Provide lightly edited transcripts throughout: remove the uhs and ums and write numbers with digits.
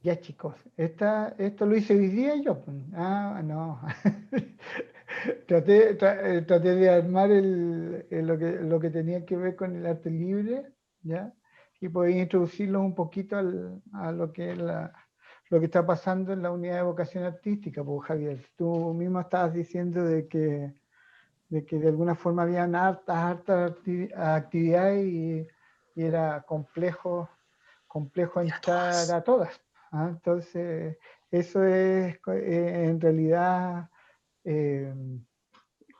Ya chicos, esto lo hice hoy día yo. Pues. Ah, no. Traté de armar lo que tenía que ver con el arte libre, ¿ya? Y poder introducirlo un poquito a lo que es lo que está pasando en la unidad de vocación artística, pues Javier. Tú mismo estabas diciendo de que de alguna forma habían hartas actividades y era complejo Y a entrar todas. a todas. ¿Ah? Entonces, eso es en realidad eh,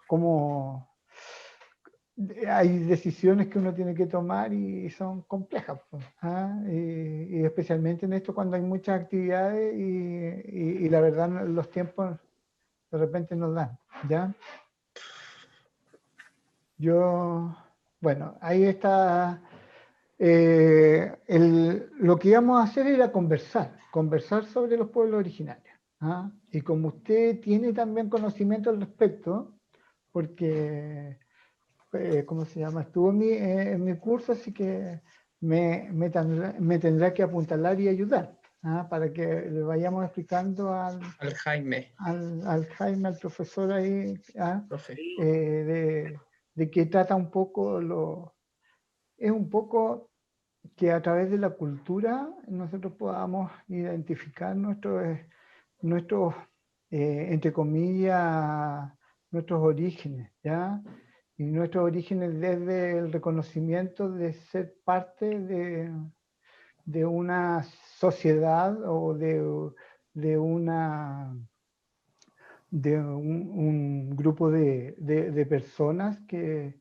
como hay decisiones que uno tiene que tomar y son complejas. Pues, ¿ah? Y especialmente en esto cuando hay muchas actividades y la verdad los tiempos de repente nos dan. ¿Ya? Yo, bueno, ahí está. Lo que íbamos a hacer era conversar sobre los pueblos originarios. ¿Ah? Y como usted tiene también conocimiento al respecto, porque, ¿cómo se llama? Estuvo en mi curso, así que me tendrá que apuntalar y ayudar, ¿ah? Para que le vayamos explicando Al Jaime, al Jaime, al profesor ahí, ¿ah? profe. De qué trata un poco es un poco que a través de la cultura nosotros podamos identificar nuestros entre comillas, nuestros orígenes, ¿ya? Y nuestros orígenes desde el reconocimiento de ser parte de una sociedad o de una un grupo de personas que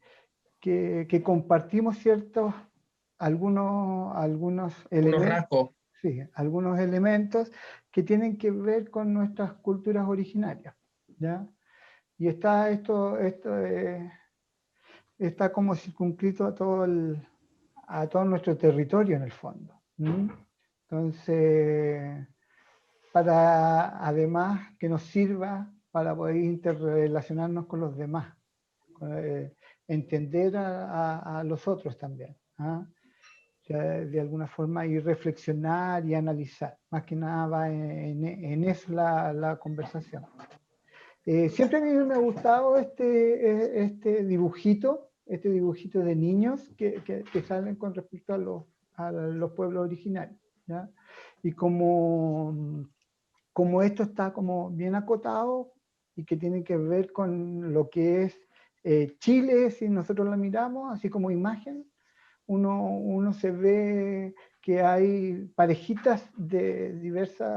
compartimos ciertos, algunos Unos elementos, rasgos. sí, algunos elementos que tienen que ver con nuestras culturas originarias, ¿ya? Y está como circunscrito a todo nuestro territorio en el fondo. ¿Mm? Entonces, para además que nos sirva para poder interrelacionarnos con los demás, eh, entender a los otros también. ¿Ah? O sea, de alguna forma y reflexionar y analizar. Más que nada va en eso la conversación. Siempre a mí me ha gustado este dibujito de niños que salen con respecto a los pueblos originarios. ¿Ya? Y como esto está como bien acotado y que tiene que ver con lo que es Chile, si nosotros lo miramos, así como imagen, uno se ve que hay parejitas de diversos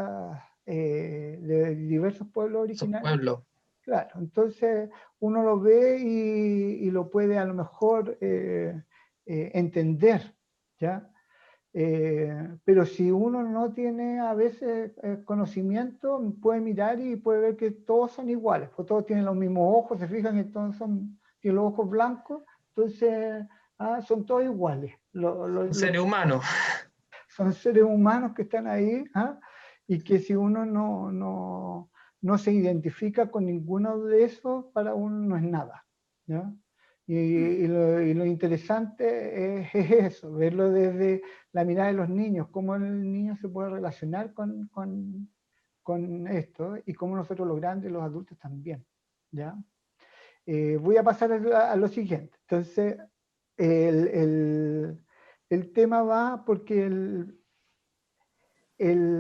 pueblos Esos originarios. pueblos. Claro, entonces uno lo ve y lo puede a lo mejor entender, ¿ya? Pero si uno no tiene a veces conocimiento, puede mirar y puede ver que todos son iguales, pues todos tienen los mismos ojos, se fijan que todos tienen los ojos blancos, entonces son todos iguales. Seres humanos. Son seres humanos que están ahí, ¿ah? Y que si uno no se identifica con ninguno de esos, para uno no es nada. ¿Ya? Y lo interesante es eso, verlo desde la mirada de los niños, cómo el niño se puede relacionar con esto y cómo nosotros los grandes, los adultos también. ¿Ya? Voy a pasar a lo siguiente. Entonces, el, el, el tema va porque el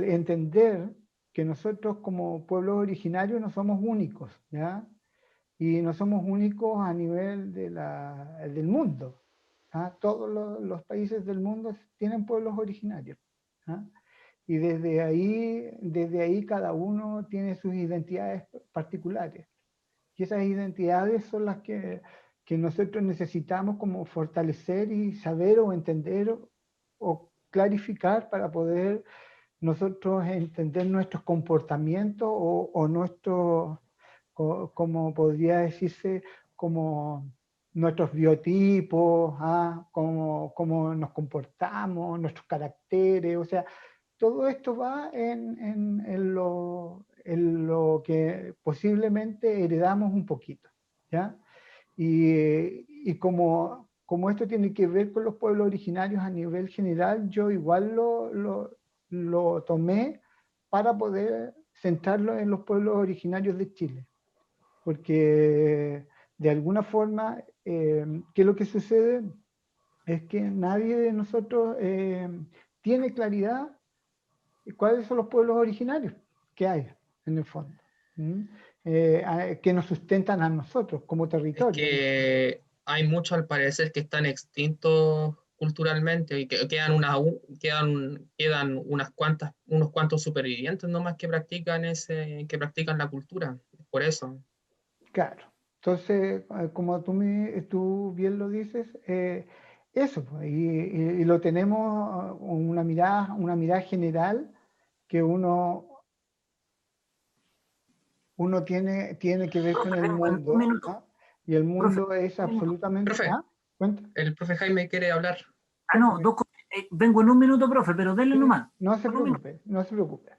entender que nosotros como pueblos originarios no somos únicos, ¿ya? Y no somos únicos a nivel del mundo. ¿Ah? Todos los países del mundo tienen pueblos originarios. ¿Ah? Y desde ahí cada uno tiene sus identidades particulares. Y esas identidades son las que nosotros necesitamos como fortalecer y saber o entender o clarificar para poder nosotros entender nuestros comportamientos o nuestros, como podría decirse, como nuestros biotipos, cómo nos comportamos, nuestros caracteres, o sea, todo esto va en lo que posiblemente heredamos un poquito, ¿ya? Y como esto tiene que ver con los pueblos originarios a nivel general, yo igual lo tomé para poder centrarlo en los pueblos originarios de Chile. Porque de alguna forma, ¿qué es lo que sucede? Es que nadie de nosotros tiene claridad de cuáles son los pueblos originarios que hay en el fondo, que nos sustentan a nosotros como Es territorio. que hay muchos al parecer que están extintos culturalmente y que quedan unos cuantos supervivientes nomás que practican que practican la cultura. Por eso. Claro. Entonces, como tú bien lo dices, eso, pues, y lo tenemos una mirada general que uno tiene que ver con Profe, el vengo en un mundo, minuto. ¿ah? Y el Profe, mundo es un minuto. absolutamente... Profe, ¿Ah? ¿Cuenta? el profe Jaime quiere hablar. No, Cuéntame. vengo en un minuto, profe, pero denle Sí, nomás. no se Con un minuto. preocupe, no se preocupe.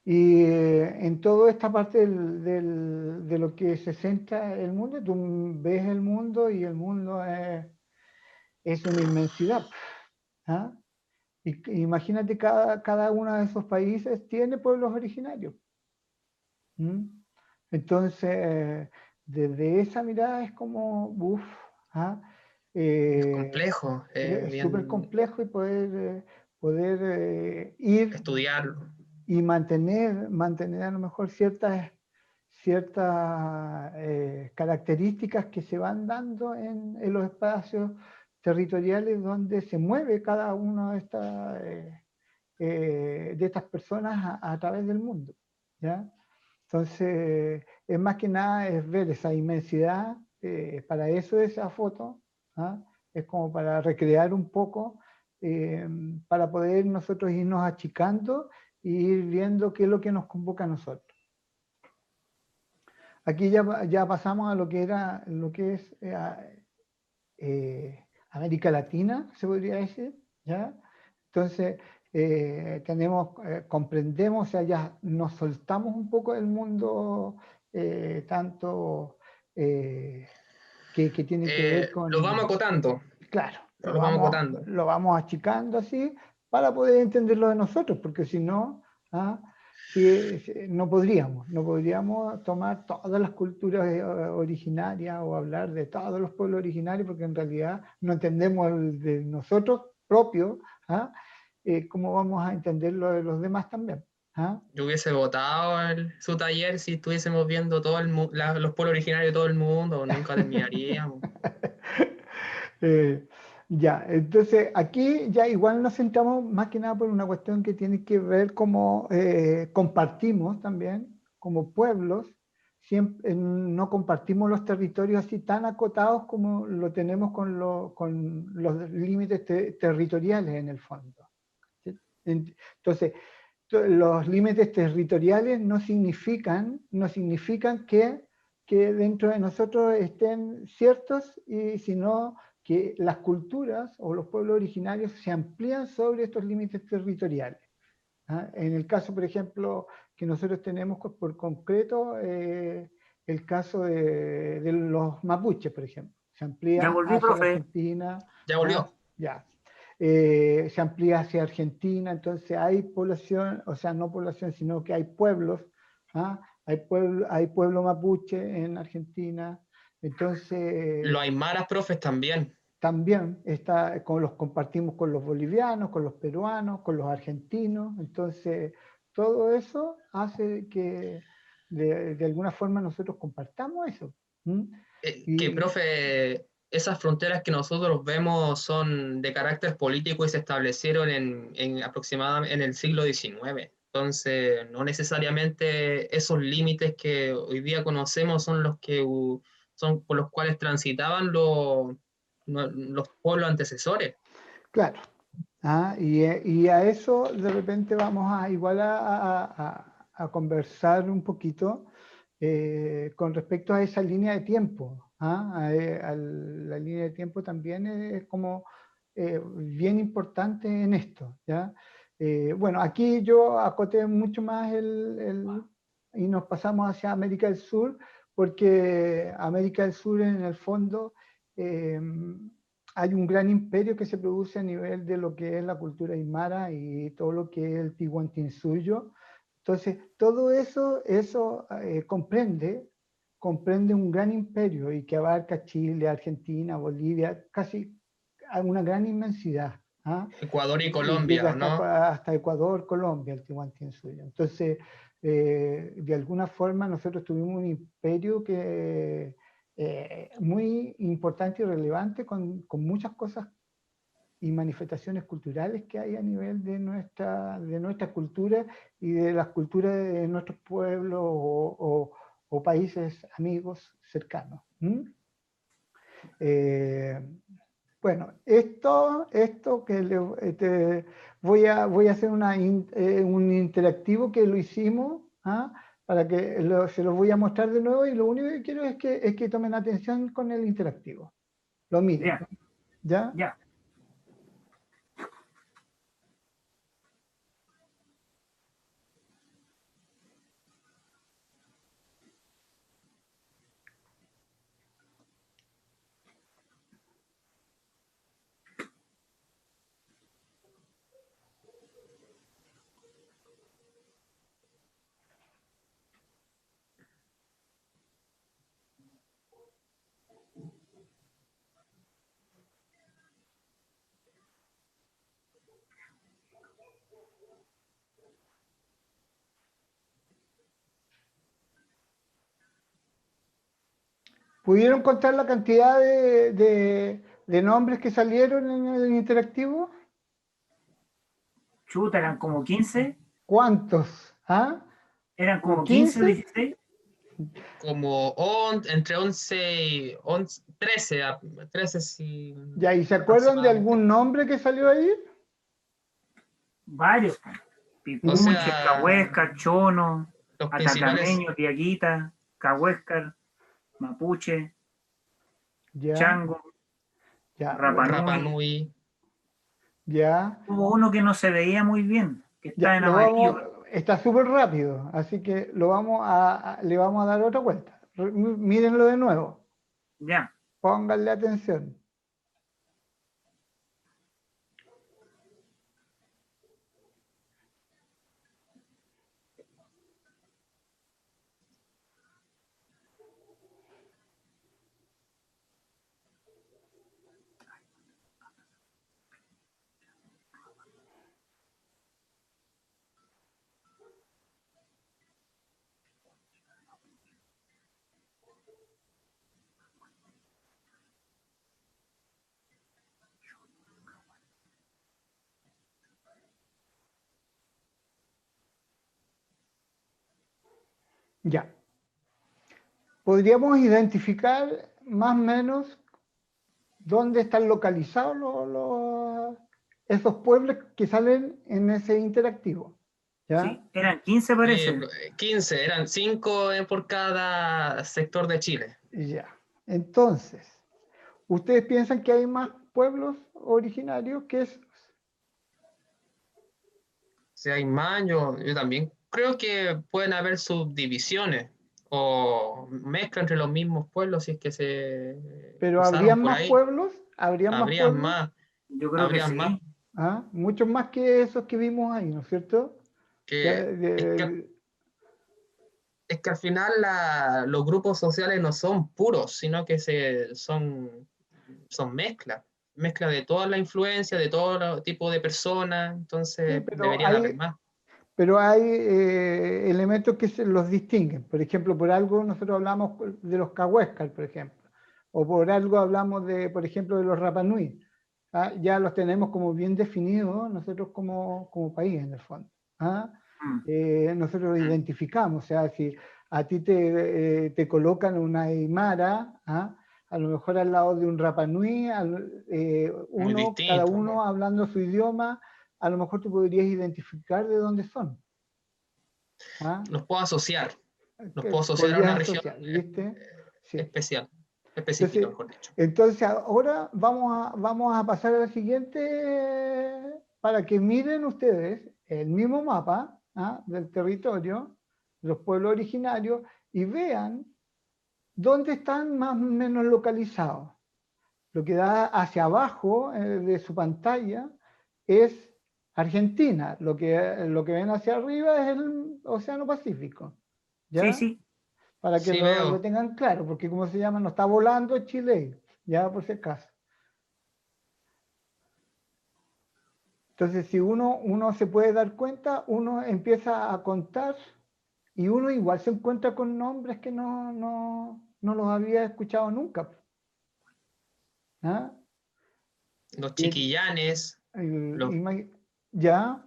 Y en toda esta parte de lo que se centra el mundo, tú ves el mundo y el mundo es una inmensidad. ¿Ah? Imagínate, cada uno de esos países tiene pueblos originarios. ¿Mm? Entonces, desde esa mirada es como, uff, ¿ah? Es complejo, Es súper bien complejo y poder ir estudiarlo. y mantener a lo mejor ciertas características que se van dando en los espacios territoriales donde se mueve cada una de estas personas a través del mundo, ¿ya? Entonces, es más que nada es ver esa inmensidad, para eso esa foto, ¿ah? Es como para recrear un poco, para poder nosotros irnos achicando e ir viendo qué es lo que nos convoca a nosotros. Aquí ya pasamos a lo que es América Latina, se podría decir, ¿ya? Entonces, comprendemos, o sea, ya nos soltamos un poco del mundo, tanto que tiene que ver Lo vamos con, acotando, claro, lo vamos acotando. lo vamos achicando así para poder entenderlo de nosotros, porque si no, ¿ah? Si no podríamos tomar todas las culturas originarias o hablar de todos los pueblos originarios, porque en realidad no entendemos el de nosotros propios, ¿ah? ¿Cómo vamos a entender lo de los demás también? ¿Ah? Yo hubiese votado su taller si estuviésemos viendo los pueblos originarios de todo el mundo, nunca terminaríamos. Eh, ya, entonces aquí ya igual nos centramos más que nada por una cuestión que tiene que ver cómo compartimos también como pueblos, siempre, no compartimos los territorios así tan acotados como lo tenemos con los límites territoriales en el fondo. ¿Sí? Entonces, los límites territoriales no significan que dentro de nosotros estén ciertos, y sino que las culturas o los pueblos originarios se amplían sobre estos límites territoriales. ¿Ah? En el caso, por ejemplo, que nosotros tenemos por concreto, el caso de los mapuches, por ejemplo. Se Ya amplía volví, hacia profe. Argentina. Ya ¿Ah? volvió. Ya. Se amplía hacia Argentina, entonces hay población, o sea, no población, sino que hay pueblos. ¿Ah? Hay pueblo mapuche en Argentina, Los entonces aymaras, profes, también. también los compartimos con los bolivianos, con los peruanos, con los argentinos. Entonces, todo eso hace que de alguna forma nosotros compartamos eso. ¿Mm? Que, Y profe, esas fronteras que nosotros vemos son de carácter político y se establecieron aproximadamente en el siglo XIX. Entonces, no necesariamente esos límites que hoy día conocemos son son por los cuales transitaban los pueblos antecesores. claro, y a eso de repente vamos a igual a conversar un poquito, con respecto a esa línea de tiempo. A la línea de tiempo también es como bien importante en esto, ¿ya? Bueno, aquí yo acoté mucho más y nos pasamos hacia América del Sur, porque América del Sur en el fondo, eh, hay un gran imperio que se produce a nivel de lo que es la cultura aymara y todo lo que es el Tihuantinsuyo, Entonces, todo eso comprende un gran imperio y que abarca Chile, Argentina, Bolivia, casi a una gran inmensidad. ¿Ah? Ecuador y Y Colombia, llega ¿o no? hasta Ecuador, Colombia, el Tiwanaku. Entonces, de alguna forma nosotros tuvimos un imperio que muy importante y relevante con muchas cosas y manifestaciones culturales que hay a nivel de nuestra cultura y de las culturas de nuestros pueblos o países amigos cercanos. Bueno, esto que voy a hacer un interactivo que lo hicimos, ¿ah? Para que se los voy a mostrar de nuevo y lo único que quiero es que tomen atención con el interactivo. Lo miren, Ya, ¿ya? ya. ¿Pudieron contar la cantidad de nombres que salieron en el interactivo? Chuta, eran como 15. ¿Cuántos? ¿Ah? Eran ¿Como como 15 o 15? 16. Como entre 11 y 11, 13, 13 sí, Ya, ¿y se acuerdan de aproximadamente. algún nombre que salió ahí? Varios. O Pipuche, sea, Cahuéscar, Chono, los principales, Atacameño, Tiaguita, Cahuéscar, Mapuche, Ya, Chango, ya, bueno, Rapa Rapanui. Nui, ya, Hubo uno que no se veía muy bien, que está ya, en amarillo. está súper rápido, así que le vamos a dar otra vuelta. Mírenlo de nuevo, Ya. pónganle atención. Ya. Podríamos identificar más o menos dónde están localizados esos pueblos que salen en ese interactivo. ¿Ya? Sí, eran 15 parece. 15, eran 5 por cada sector de Chile. Ya. Entonces, ¿ustedes piensan que hay más pueblos originarios que esos? Si hay más, yo también creo que pueden haber subdivisiones o mezcla entre los mismos pueblos si es que se Pero cruzaron ¿habrían por más ahí. pueblos? ¿Habrían más Habrían pueblos? más, Yo creo que habrían más sí. ¿Ah? Muchos más que esos que vimos ahí, ¿no es cierto? Que, que es que al final los grupos sociales no son puros, sino que son mezcla de toda la influencia, de todo tipo de personas, sí, entonces deberían haber más. pero hay elementos que se los distinguen. Por ejemplo, por algo nosotros hablamos de los Cahuéscar, por ejemplo. O por algo hablamos de, por ejemplo, de los Rapanui. ¿Ah? Ya los tenemos como bien definidos nosotros como país, en el fondo. ¿Ah? Mm, Nosotros los mm. identificamos. O sea, si a ti te colocan una Aymara, ¿ah? A lo mejor al lado de un Rapanui, Muy cada distinto, uno ¿no? hablando su idioma, a lo mejor tú podrías identificar de dónde son. ¿Ah? Los puedo asociar a Podrías una región asociar, ¿viste? Sí. especial, específica, Entonces, mejor dicho. ahora vamos a pasar a la siguiente para que miren ustedes el mismo mapa, ¿ah? Del territorio, los pueblos originarios, y vean dónde están más o menos localizados. Lo que da hacia abajo de su pantalla es Argentina, lo que ven hacia arriba es el Océano Pacífico, ¿ya? Sí, sí. Para que Sí, lo veo. tengan claro, porque como se llama, no está volando Chile, ya por si acaso. Entonces, si uno se puede dar cuenta, uno empieza a contar y uno igual se encuentra con nombres que no los había escuchado nunca. ¿Ah? Los Y chiquillanes, los, ya,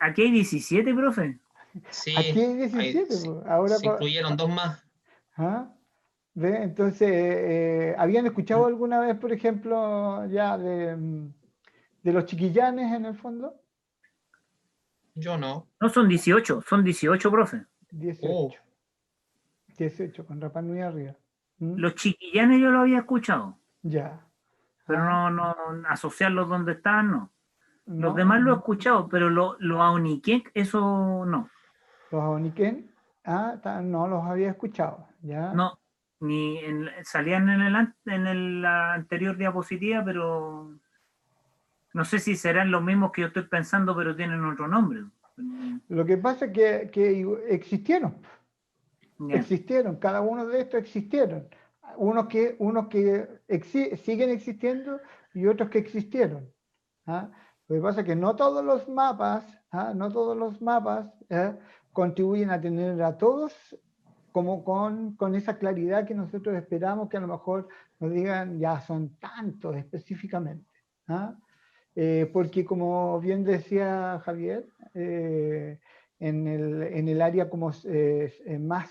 Aquí hay 17, profe. aquí sí, hay 17, sí, pues, ahora, se incluyeron dos más. ¿ah? ¿Ve? Entonces, ¿habían escuchado alguna vez, por ejemplo, ya de los chiquillanes en el fondo? Yo no. No son 18, profe. Oh, 18, 18, con Rapa Nui arriba. ¿Mm? Los chiquillanes yo lo había escuchado, Ya. pero ¿Ah? no asociarlos donde están, no. Los No, demás lo he escuchado, pero los Aoniquek, eso no. los Aoniquén, no los había escuchado, ¿ya? No, salían la anterior diapositiva, pero no sé si serán los mismos que yo estoy pensando, pero tienen otro nombre. Lo que pasa es que existieron, Ya. cada uno de estos existieron. Unos que siguen existiendo y otros que existieron. ¿Ah? Lo que pasa es que no todos los mapas, no todos los mapas contribuyen a tener a todos como con esa claridad que nosotros esperamos que a lo mejor nos digan ya son tantos específicamente. ¿Ah? Porque como bien decía Javier, en el área como más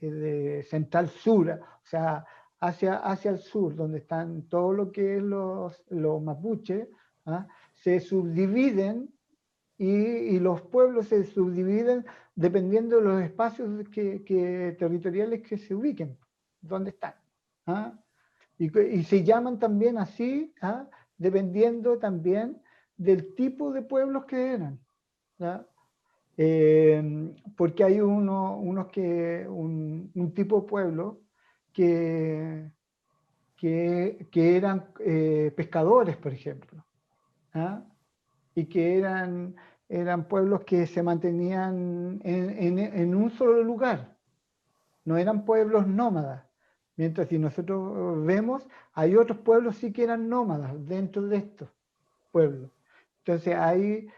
de central sur, o sea, hacia el sur, donde están todo lo que es los mapuches, ¿ah? Se subdividen y los pueblos se subdividen dependiendo de los espacios territoriales que se ubiquen, donde están. ¿Ah? Y se llaman también así, dependiendo también del tipo de pueblos que eran. ¿Ya? Porque hay un tipo de pueblo que, que eran pescadores, por ejemplo, ¿ah? Y que eran pueblos que se mantenían en un solo lugar, no eran pueblos nómadas. Mientras si nosotros vemos, hay otros pueblos sí que eran nómadas dentro de estos pueblos. Entonces hay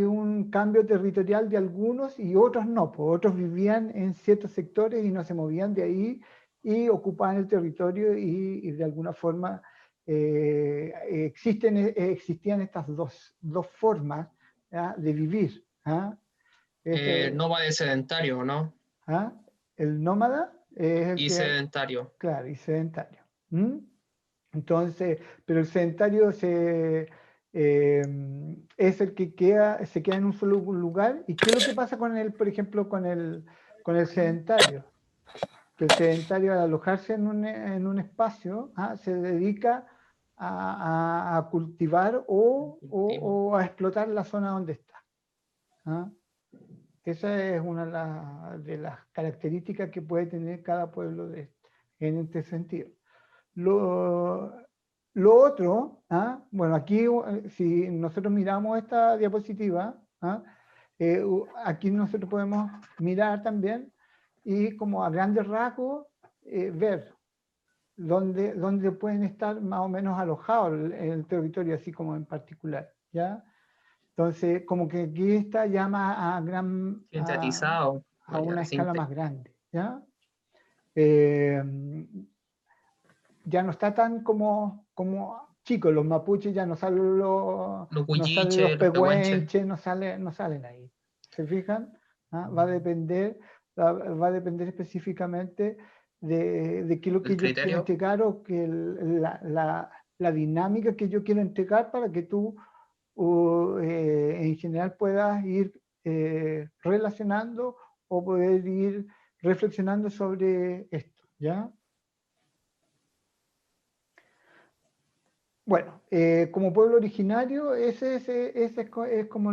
un cambio territorial de algunos y otros no, pues otros vivían en ciertos sectores y no se movían de ahí y ocupaban el territorio y de alguna forma existían estas dos formas, ¿ya? De vivir. ¿Ah? nómade sedentario, ¿no? ¿Ah? El nómada es el Y que, sedentario. claro, y sedentario. ¿Mm? Entonces, pero el sedentario es el que se queda en un solo lugar. ¿Y qué es lo que pasa con el, por ejemplo, con el sedentario? Que el sedentario al alojarse en un espacio, se dedica a cultivar Cultivo. o a explotar la zona donde está. ¿Ah? Esa es una de las características que puede tener cada pueblo en este sentido. Lo, lo otro, bueno, aquí si nosotros miramos esta diapositiva, aquí nosotros podemos mirar también y como a grandes rasgos ver dónde pueden estar más o menos alojados el territorio, así como en particular, ¿ya? Entonces, como que aquí está ya más Sintetizado. a una escala más grande, ¿ya? Eh, ya no está tan como chicos, los mapuches ya no salen Los no salen los huilliches, los pehuenches. pehuenches, no salen ahí. ¿Se fijan? Va a depender, va a depender específicamente de qué es lo El que yo quiero criterio. entregar o que la dinámica que yo quiero entregar para que tú en general puedas ir relacionando o poder ir reflexionando sobre esto, ¿ya? Bueno, como pueblo originario, es como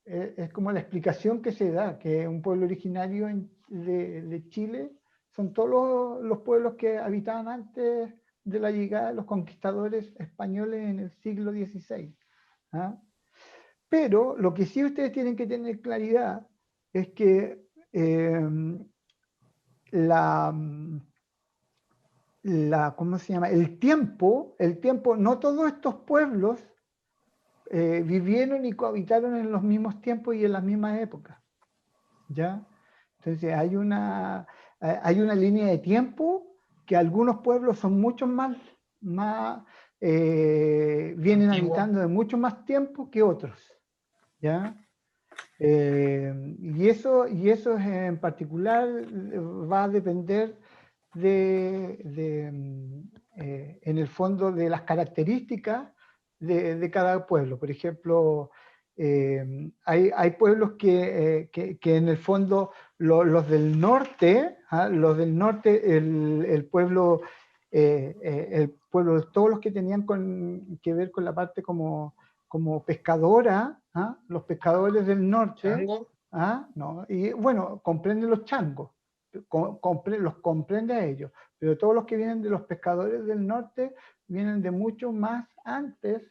es como la explicación que se da, que un pueblo originario de Chile son todos los pueblos que habitaban antes de la llegada de los conquistadores españoles en el siglo XVI. ¿Ah? Pero lo que sí ustedes tienen que tener claridad es que ¿cómo se llama? El tiempo, no todos estos pueblos vivieron y cohabitaron en los mismos tiempos y en las mismas épocas, ¿ya? Entonces hay una línea de tiempo que algunos pueblos son mucho más vienen Antiguo. habitando de mucho más tiempo que otros, ¿ya? Y eso en particular va a depender en el fondo de las características de cada pueblo. Por ejemplo, hay pueblos que en el fondo los del norte, el pueblo, todos los que tenían que ver con la parte como pescadora, ¿ah? Los pescadores del norte, Chango. ¿ah? ¿No? Y bueno, comprenden los changos, los comprende a ellos, pero todos los que vienen de los pescadores del norte vienen de mucho más antes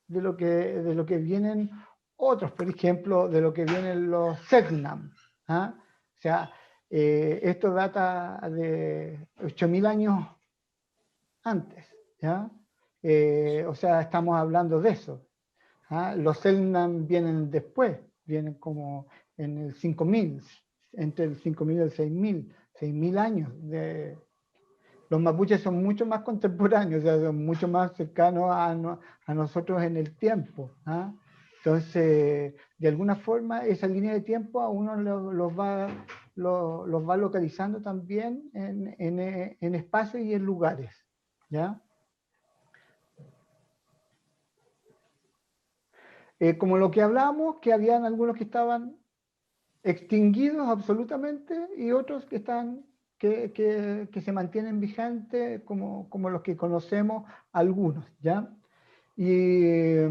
de lo que vienen otros, por ejemplo, de lo que vienen los Selknam, ¿ah? O sea, esto data de 8.000 años antes, ¿ya? O sea, estamos hablando de eso. ¿Ah? Los Selknam vienen después, vienen como en el 5000, entre el 5000 y el 6000 años. Los mapuches son mucho más contemporáneos, o sea, son mucho más cercanos a nosotros en el tiempo. ¿Ah? Entonces, de alguna forma, esa línea de tiempo a uno los va localizando también en espacios y en lugares. ¿Ya? Como lo que hablamos, que habían algunos que estaban extinguidos absolutamente y otros que están que se mantienen vigentes como los que conocemos algunos, ¿ya? Y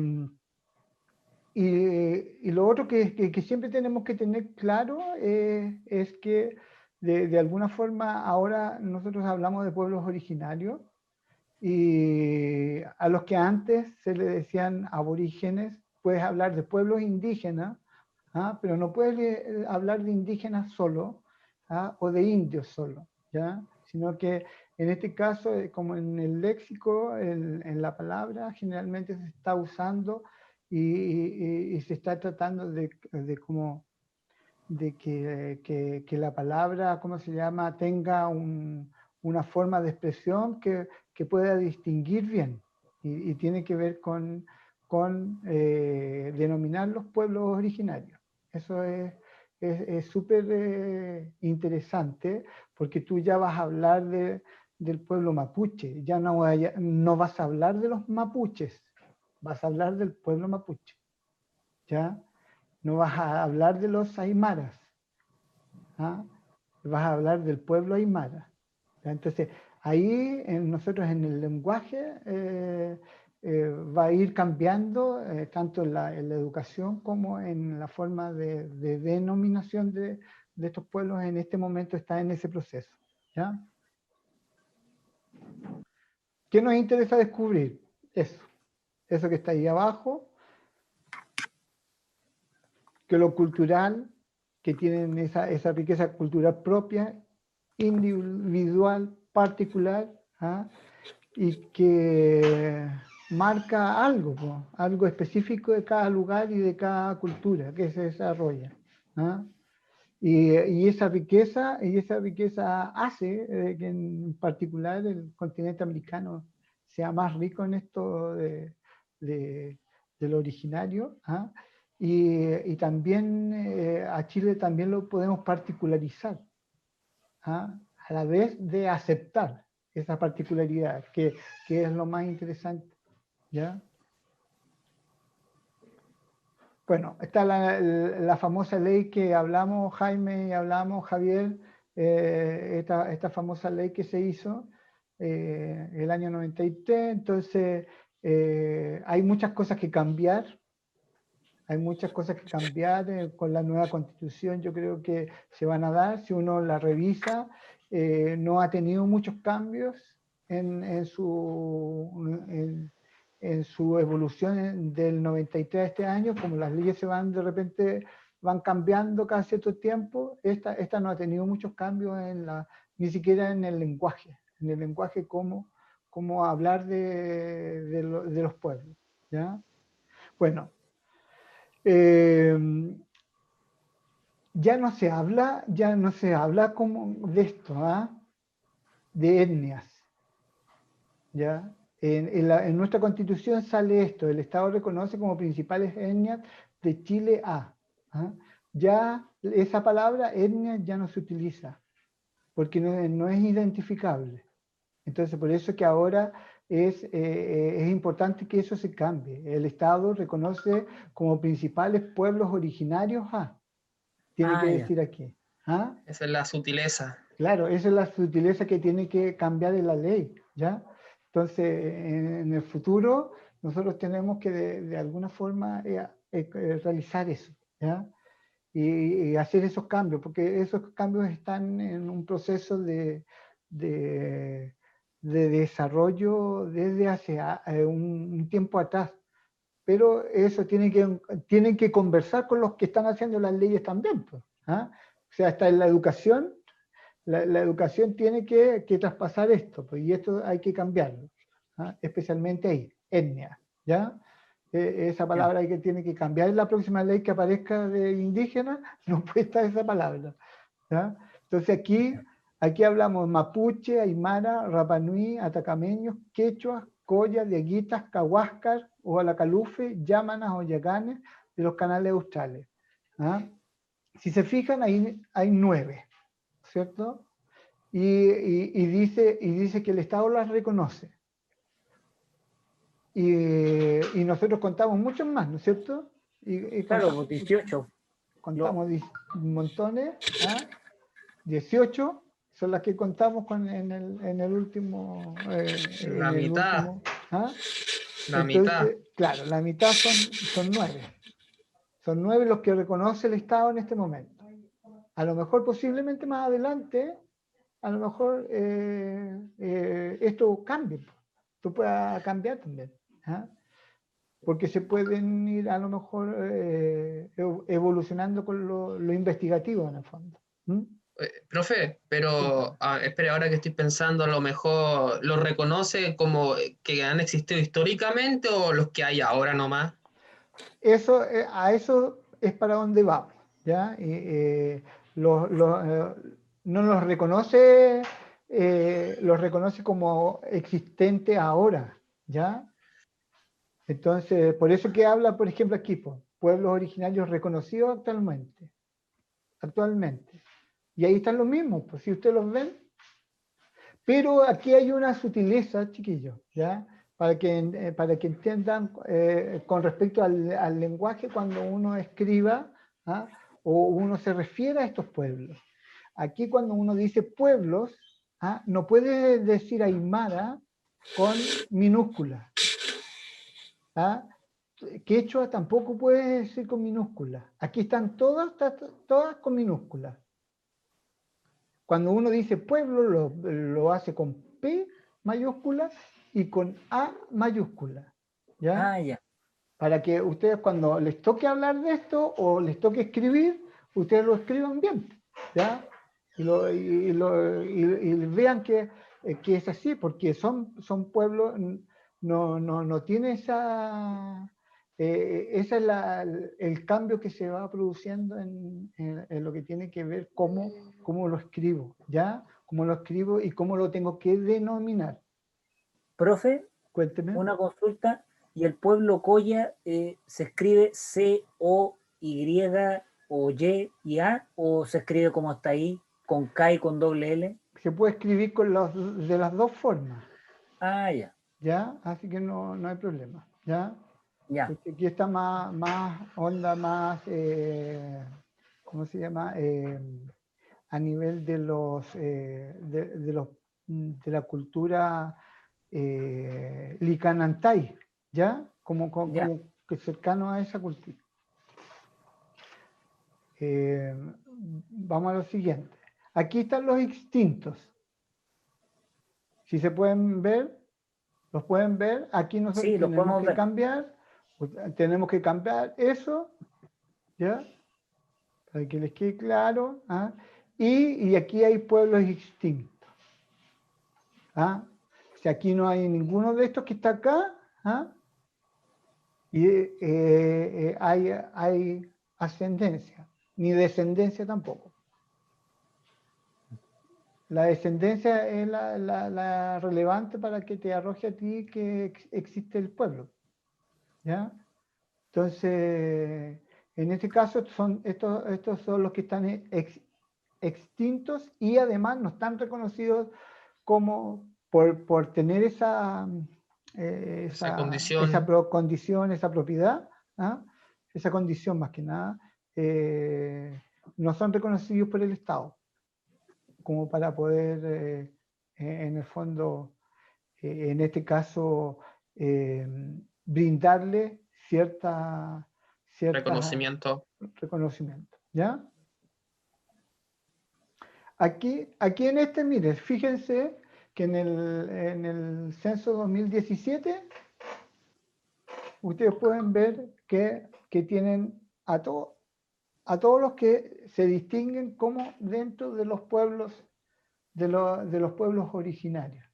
lo otro que siempre tenemos que tener claro es que de alguna forma ahora nosotros hablamos de pueblos originarios y a los que antes se le decían aborígenes, puedes hablar de pueblos indígenas, ¿ah? Pero no puedes hablar de indígenas solo, ¿ah? O de indios solo, ¿ya? Sino que en este caso, como en el léxico, en la palabra, generalmente se está usando y se está tratando de que la palabra, ¿cómo se llama?, tenga una forma de expresión que pueda distinguir bien y tiene que ver con denominar los pueblos originarios. Eso es súper interesante porque tú ya vas a hablar del pueblo mapuche, ya no vas a hablar de los mapuches, vas a hablar del pueblo mapuche, ¿ya? No vas a hablar de los aymaras, ¿ah? Vas a hablar del pueblo aymara. ¿Ya? Entonces, ahí nosotros en el lenguaje va a ir cambiando tanto en la educación como en la forma de denominación de estos pueblos. En este momento está en ese proceso. ¿Ya? ¿Qué nos interesa descubrir? Eso que está ahí abajo, que lo cultural, que tienen esa riqueza cultural propia, individual, particular, ¿ah? Y que marca algo específico de cada lugar y de cada cultura que se desarrolla. ¿Ah? Y esa riqueza hace que en particular el continente americano sea más rico en esto de lo originario. ¿Ah? Y también a Chile también lo podemos particularizar, ¿ah? A la vez de aceptar esa particularidad, que es lo más interesante. ¿Ya? Bueno, está la famosa ley que hablamos, Jaime, y hablamos, Javier, esta famosa ley que se hizo el año 93, entonces hay muchas cosas que cambiar, con la nueva constitución, yo creo que se van a dar, si uno la revisa, no ha tenido muchos cambios, en su evolución del 93 a este año, como las leyes se van de repente, van cambiando cada cierto tiempo, esta no ha tenido muchos cambios ni siquiera en el lenguaje cómo hablar de los pueblos, ¿ya? Bueno, ya no se habla como de esto, ¿ah? De etnias, ¿ya? En nuestra Constitución sale esto: el Estado reconoce como principales etnias de Chile a. ¿Ah? Ya esa palabra etnia ya no se utiliza, porque no es identificable. Entonces, por eso que ahora es importante que eso se cambie. El Estado reconoce como principales pueblos originarios a. Tiene que decir aquí. ¿Ah? Esa es la sutileza. Claro, esa es la sutileza que tiene que cambiar en la ley, ¿ya? Entonces, en el futuro, nosotros tenemos que de alguna forma realizar eso, ¿ya? Y hacer esos cambios, porque esos cambios están en un proceso de desarrollo desde hace un tiempo atrás. Pero eso tienen que conversar con los que están haciendo las leyes también, pues, ¿ah? O sea, hasta en la educación. La educación tiene que traspasar esto, pues, y esto hay que cambiarlo, ¿ah? Especialmente ahí, etnia, ¿ya? Esa palabra tiene que cambiar en la próxima ley que aparezca de indígena, no puede estar esa palabra, ¿ya? Entonces aquí hablamos mapuche, aymara, rapanui, atacameños, quechuas, collas, dieguitas, cahuáscar, oalacalufe, yámanas o yaganes de los canales australes, ¿ah? Si se fijan, ahí hay 9. ¿Cierto? Y dice que el Estado las reconoce. Y nosotros contamos muchos más, ¿no es cierto? Claro, 18. Contamos montones, ¿ah? 18 son las que contamos en el último. La mitad. ¿Ah? La Entonces, mitad. claro, la mitad son 9. Son 9 los que reconoce el Estado en este momento. A lo mejor posiblemente más adelante, a lo mejor esto cambie, esto pueda cambiar también, ¿ah? Porque se pueden ir a lo mejor evolucionando con lo investigativo en el fondo. Profe, pero espere, ahora que estoy pensando, a lo mejor ¿los reconoce como que han existido históricamente o los que hay ahora nomás? Eso, a eso es para donde vamos, ¿ya? No los reconoce como existente ahora, ¿ya? Entonces, por eso que habla, por ejemplo, aquí, pueblos originarios reconocidos actualmente. Y ahí están los mismos, pues si ustedes los ven. Pero aquí hay una sutileza, chiquillos, ¿ya? Para que entiendan con respecto al lenguaje cuando uno escriba, ¿ah? O uno se refiere a estos pueblos. Aquí cuando uno dice pueblos, ¿ah? No puede decir aymara con minúsculas. ¿Ah? Quechua tampoco puede decir con minúsculas. Aquí están todas con minúsculas. Cuando uno dice pueblo, lo hace con P mayúscula y con A mayúscula. ¿Ya? Ah, ya. Para que ustedes cuando les toque hablar de esto o les toque escribir, ustedes lo escriban bien. ¿Ya? Y vean que es así, porque son pueblos, no tiene ese es el cambio que se va produciendo en lo que tiene que ver cómo lo escribo, ¿ya? Cómo lo escribo y cómo lo tengo que denominar. Profe, Cuénteme. una consulta. ¿Y el pueblo Coya se escribe C-O-Y o Y-A o se escribe como está ahí, con K y con doble L? Se puede escribir de las dos formas. Ah, ya. ¿Ya? Así que no hay problema, ¿ya? Ya. Porque aquí está más onda, más, ¿cómo se llama? A nivel de la cultura licanantay, ¿ya? Como que cercano a esa cultura. Vamos a lo siguiente. Aquí están los extintos. Si se pueden ver, los pueden ver. Aquí nosotros Sí, los tenemos podemos que ver. cambiar eso, ¿ya? Para que les quede claro. ¿Ah? Y aquí hay pueblos extintos. ¿Ah? Si aquí no hay ninguno de estos que está acá, ¿ah? Y hay ascendencia, ni descendencia tampoco. La descendencia es la relevante para que te arroje a ti que existe el pueblo. ¿Ya? Entonces, en este caso, estos son los que están extintos y además no están reconocidos como por tener esa condición. condición, esa propiedad, ¿ah? Esa condición más que nada, no son reconocidos por el Estado como para poder, en el fondo, en este caso, brindarle cierta Reconocimiento. reconocimiento. ¿Ya? Aquí en este, mire, fíjense que en el censo 2017 ustedes pueden ver que tienen a todos los que se distinguen como dentro de los pueblos, de los pueblos originarios.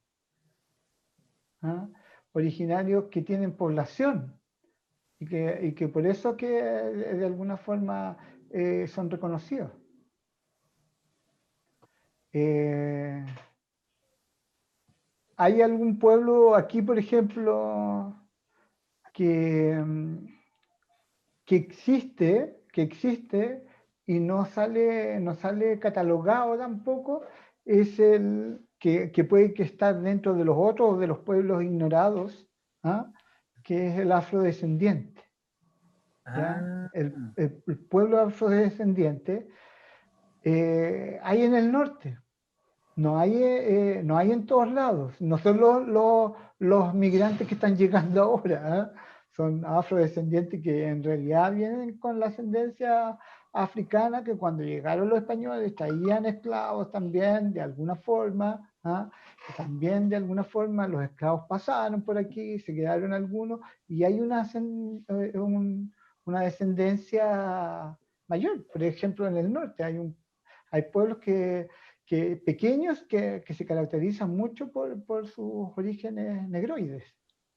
¿Ah? Originarios que tienen población y que por eso que de alguna forma son reconocidos. ¿Hay algún pueblo aquí, por ejemplo, que existe y no sale catalogado tampoco? Es el que puede que estar dentro de los otros, de los pueblos ignorados, ¿ah? Que es el afrodescendiente. ¿Ya? Ah, El pueblo afrodescendiente hay en el norte. No hay en todos lados. No son los migrantes que están llegando ahora. ¿Eh? Son afrodescendientes que en realidad vienen con la ascendencia africana, que cuando llegaron los españoles traían esclavos también, de alguna forma. ¿Ah? También de alguna forma los esclavos pasaron por aquí, se quedaron algunos, y hay una descendencia mayor. Por ejemplo, en el norte hay pueblos pequeños que se caracterizan mucho por sus orígenes negroides,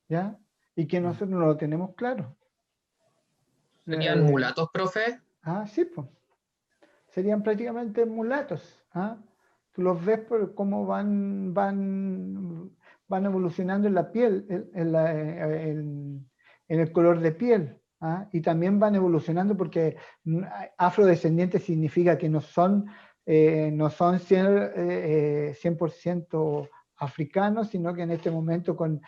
¿ya? Y que nosotros no lo tenemos claro. ¿Serían mulatos, profe? Sí, pues. Serían prácticamente mulatos. ¿Ah? Tú los ves por cómo van evolucionando en la piel, en el color de piel. ¿Ah? Y también van evolucionando porque afrodescendientes significa que no son 100% africanos, sino que en este momento con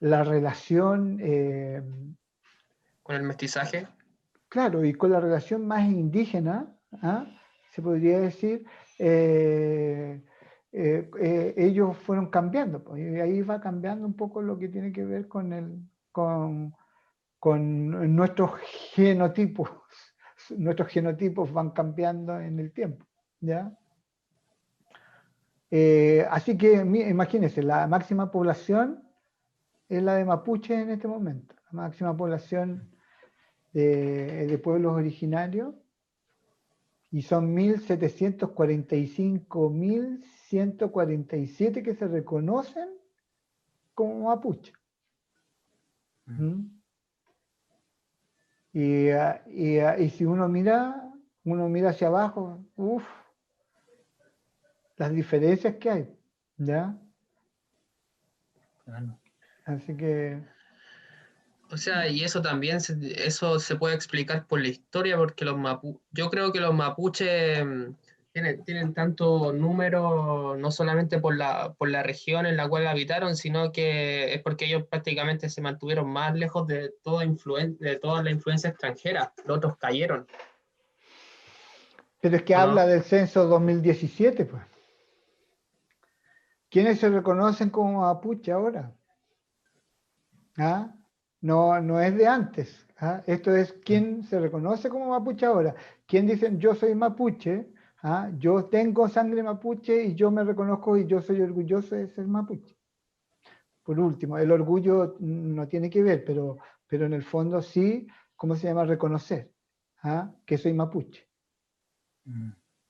la relación, Con el mestizaje. claro, y con la relación más indígena, ¿ah? Se podría decir, ellos fueron cambiando, pues, y ahí va cambiando un poco lo que tiene que ver con nuestros genotipos. Nuestros genotipos van cambiando en el tiempo, ¿ya? Así que imagínense, la máxima población es la de mapuche en este momento, la máxima población de pueblos originarios, y son 1.745.147 que se reconocen como mapuche. ¿Mm? Y si uno mira hacia abajo, las diferencias que hay, ¿ya? claro. Así que... O sea, y eso también eso se puede explicar por la historia, porque yo creo que los mapuches tienen tanto número, no solamente por la región en la cual habitaron, sino que es porque ellos prácticamente se mantuvieron más lejos de de toda la influencia extranjera. Los otros cayeron, Pero es que ¿o habla no? del censo 2017, pues. ¿Quiénes se reconocen como mapuche ahora? ¿Ah? No es de antes. ¿Ah? Esto es quién se reconoce como mapuche ahora. ¿Quién dicen yo soy mapuche? ¿ah? Yo tengo sangre mapuche y yo me reconozco y yo soy orgulloso de ser mapuche. Por último, el orgullo no tiene que ver, pero en el fondo sí, ¿cómo se llama? Reconocer, ¿ah? Que soy mapuche.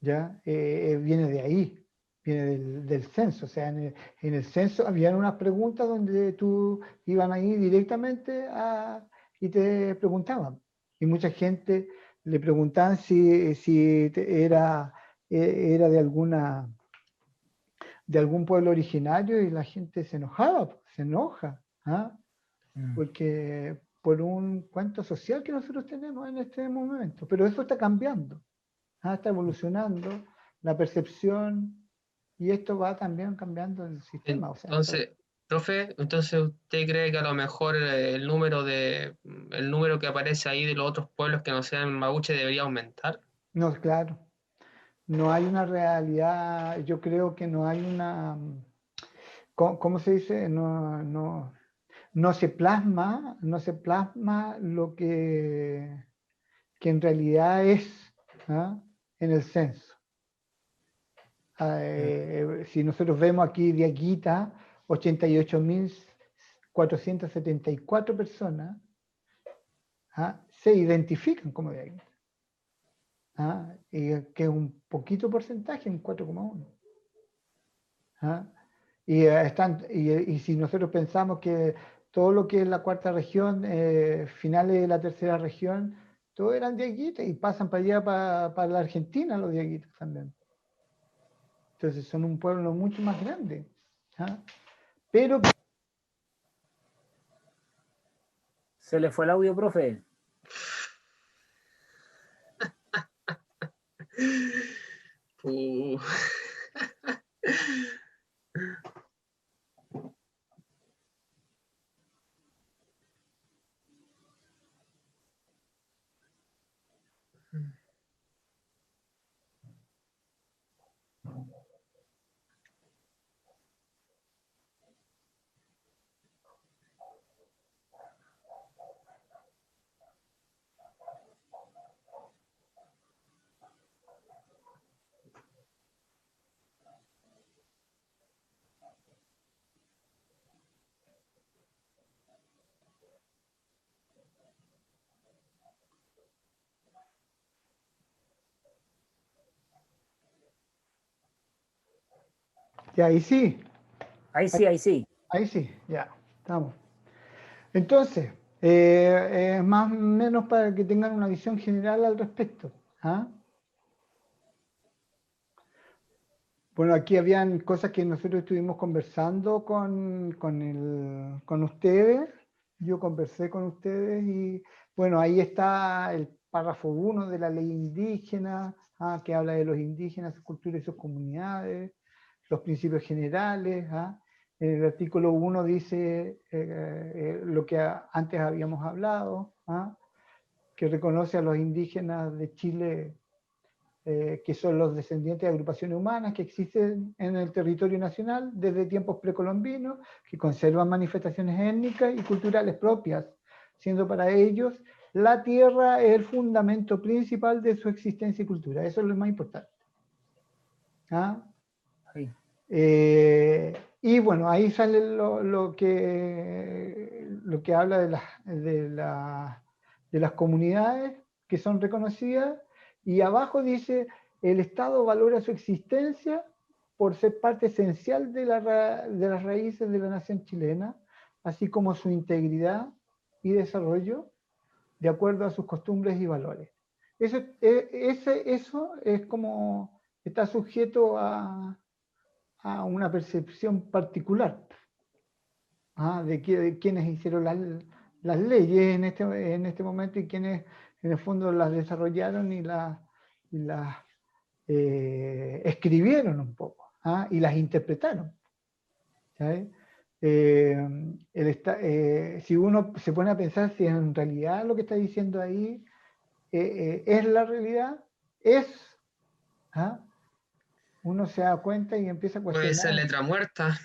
¿Ya? Viene de ahí, viene del censo. O sea, en el censo habían unas preguntas donde tú iban ahí directamente y te preguntaban. Y mucha gente le preguntaban si era de algún pueblo originario y la gente se enojaba, se enoja, ¿ah? Porque por un cuento social que nosotros tenemos en este momento. Pero eso está cambiando, ¿ah? Está evolucionando la percepción y esto va también cambiando el sistema. O sea, Entonces, profe, entonces usted cree que a lo mejor el número que aparece ahí de los otros pueblos que no sean mapuche debería aumentar. no, claro, no hay una realidad, yo creo que no hay una, ¿cómo se dice? No se plasma lo que en realidad es, ¿ah? En el censo. Si nosotros vemos aquí Diaguita, 88.474 personas, ¿ah? Se identifican como Diaguita, ¿ah? Y que es un poquito porcentaje, un 4,1. ¿Ah? Y si nosotros pensamos que todo lo que es la cuarta región, finales de la tercera región, todos eran diaguitas y pasan para allá, para la Argentina, los diaguitas también. Entonces son un pueblo mucho más grande. ¿Ah? Pero Se le fue el audio, profe. Uh. ya ahí sí, Ahí sí. ya, estamos. Entonces, más o menos para que tengan una visión general al respecto. ¿Ah? Bueno, aquí habían cosas que nosotros estuvimos conversando con ustedes. Yo conversé con ustedes y bueno, ahí está el párrafo 1 de la ley indígena, que habla de los indígenas, sus culturas y sus comunidades, los principios generales. En el artículo 1 dice lo que antes habíamos hablado, que reconoce a los indígenas de Chile, que son los descendientes de agrupaciones humanas que existen en el territorio nacional desde tiempos precolombinos, que conservan manifestaciones étnicas y culturales propias, siendo para ellos la tierra el fundamento principal de su existencia y cultura. Eso es lo más importante. ¿Ah? Sí. Y bueno, ahí sale lo que habla de las comunidades que son reconocidas, y abajo dice, el Estado valora su existencia por ser parte esencial de las raíces de la nación chilena, así como su integridad y desarrollo de acuerdo a sus costumbres y valores. Eso es como está sujeto a una percepción particular, de quienes hicieron las leyes en este momento y quienes en el fondo las desarrollaron y las escribieron un poco, y las interpretaron. ¿Sabes? Si uno se pone a pensar si en realidad lo que está diciendo ahí es la realidad, uno se da cuenta y empieza a Puede ser cuestionar letra muerta.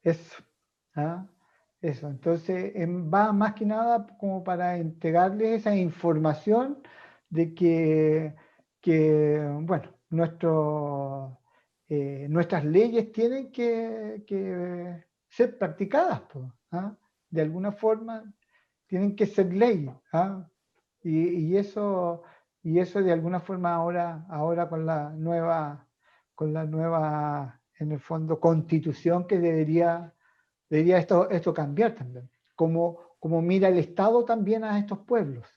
eso. Eso, entonces va más que nada como para entregarles esa información de que bueno, nuestras leyes tienen que ser practicadas, pues, ¿ah? De alguna forma tienen que ser ley, ¿ah? Y eso de alguna forma ahora con la nueva, en el fondo, constitución que debería esto cambiar también. Como mira el Estado también a estos pueblos.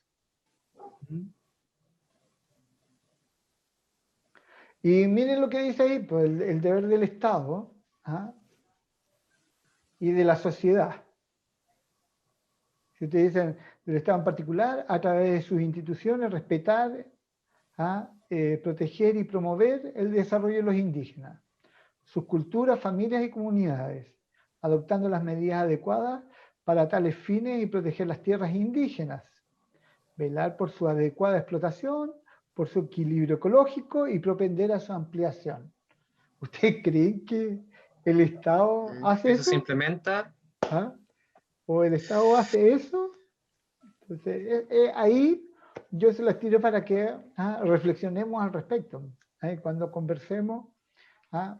Y miren lo que dice ahí, pues el deber del Estado, ¿ah? Y de la sociedad. Si ustedes dicen del Estado en particular, a través de sus instituciones, respetar, ¿ah? Proteger y promover el desarrollo de los indígenas, sus culturas, familias y comunidades, adoptando las medidas adecuadas para tales fines y proteger las tierras indígenas, velar por su adecuada explotación, por su equilibrio ecológico y propender a su ampliación. ¿Ustedes creen que el Estado hace Eso eso? se implementa. ¿Ah? ¿O el Estado hace eso? Entonces, ahí yo se las tiro para que reflexionemos al respecto. Cuando conversemos,